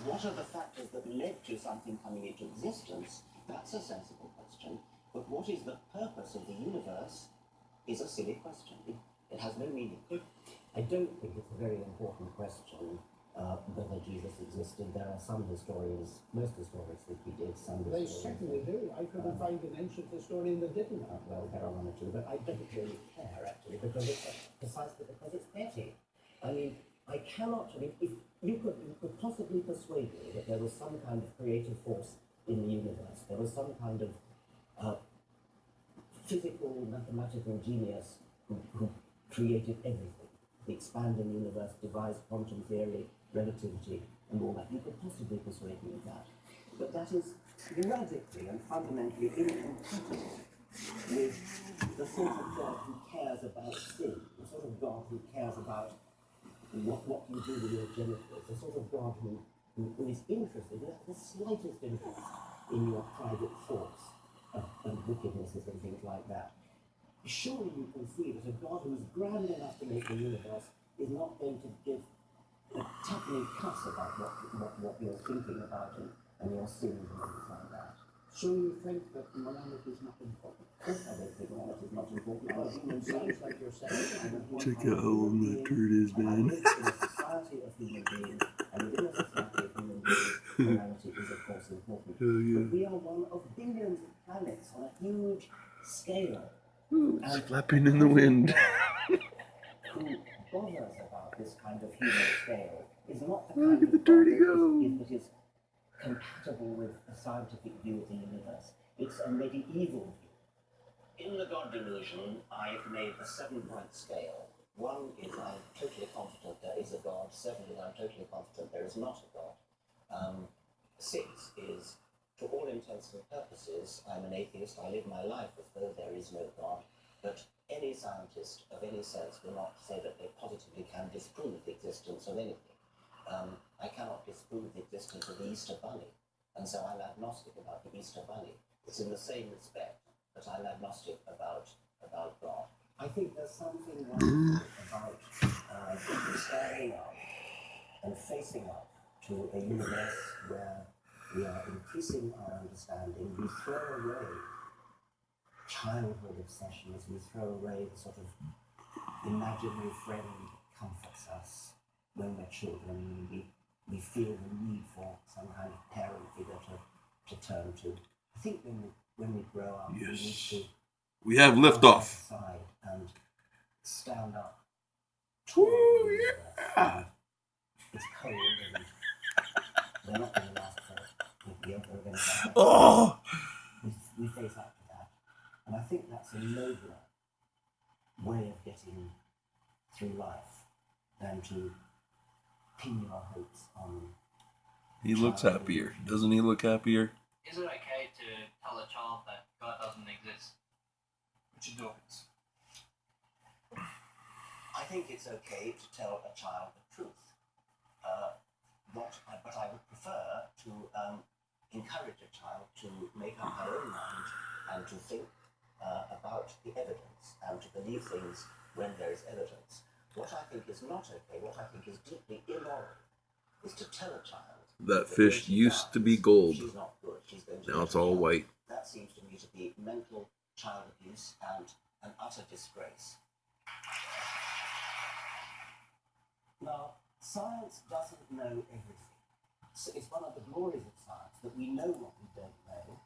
What are the factors that led to something coming into existence? That's a sensible question. But what is the purpose of the universe is a silly question. It has no meaning. I don't think it's a very important question whether Jesus existed. There are some historians, most historians think he did, some They historians... certainly do. I couldn't find an ancient historian that didn't. Well, there are one or two, but I don't really care, actually, because it's precisely because it's petty. I mean, if you could possibly persuade me that there was some kind of creative force in the universe, there was some kind of physical, mathematical genius who created everything. The expanding universe, devised quantum theory, relativity, and all that. You could possibly persuade me of that. But that is radically and fundamentally incompatible with the sort of God who cares about sin, the sort of God who cares about what you do with your genitals, the sort of God who is interested, who has the slightest interest in your private thoughts and wickednesses and things like that. Surely you can see that a God who is grand enough to make the universe is not going to give a tuppenny cuss about what you're thinking about and your sins and things like that. So you think that morality is not important? Of course I don't think morality is not important. I'm a human being like yourself. Check out how long that turd is, I man. live in a society of human beings, and within a society of human beings, morality is of course important. Oh, yeah. But we are one of billions of planets on a huge scale. It's flapping in the wind. Who bothers about this kind of human scale is not the Look kind at the of dirty God go. that is compatible with a scientific view of the universe. It's a medieval view. In the God delusion, I've made a 7-point scale. 1 is I'm totally confident there is a God. 7 is I'm totally confident there is not a God. 6 is, to all intents and purposes, I'm an atheist. I live my life as though there is no God. But any scientist of any sense will not say that they positively can disprove the existence of anything. I cannot disprove the existence of the Easter Bunny, and so I'm agnostic about the Easter Bunny. It's in the same respect that I'm agnostic about God. I think there's something wonderful about standing up and facing up to a universe where we are increasing our understanding. We throw away childhood obsessions, we throw away the sort of imaginary friend that comforts us when we're children. We feel the need for some kind of parent figure to turn to. I think when we grow up, we need to We have liftoff. aside and stand up. Ooh, yeah. It's cold and we're not going to last for the other. Oh! We face up to that. And I think that's a nobler way of getting through life than to pin your hopes on... He looks happier. Doesn't he look happier? Is it okay to tell a child that God doesn't exist? Richard Dawkins. I think it's okay to tell a child the truth. But I would prefer to encourage a child to make up her own mind and to think about the evidence and to believe things when there is evidence. What I think is not okay, what I think is deeply immoral, is to tell a child That fish used to be gold. she's not good, she's going to Now it's all white. That seems to me to be mental child abuse and an utter disgrace. Now, science doesn't know everything. So it's one of the glories of science that we know what we don't know,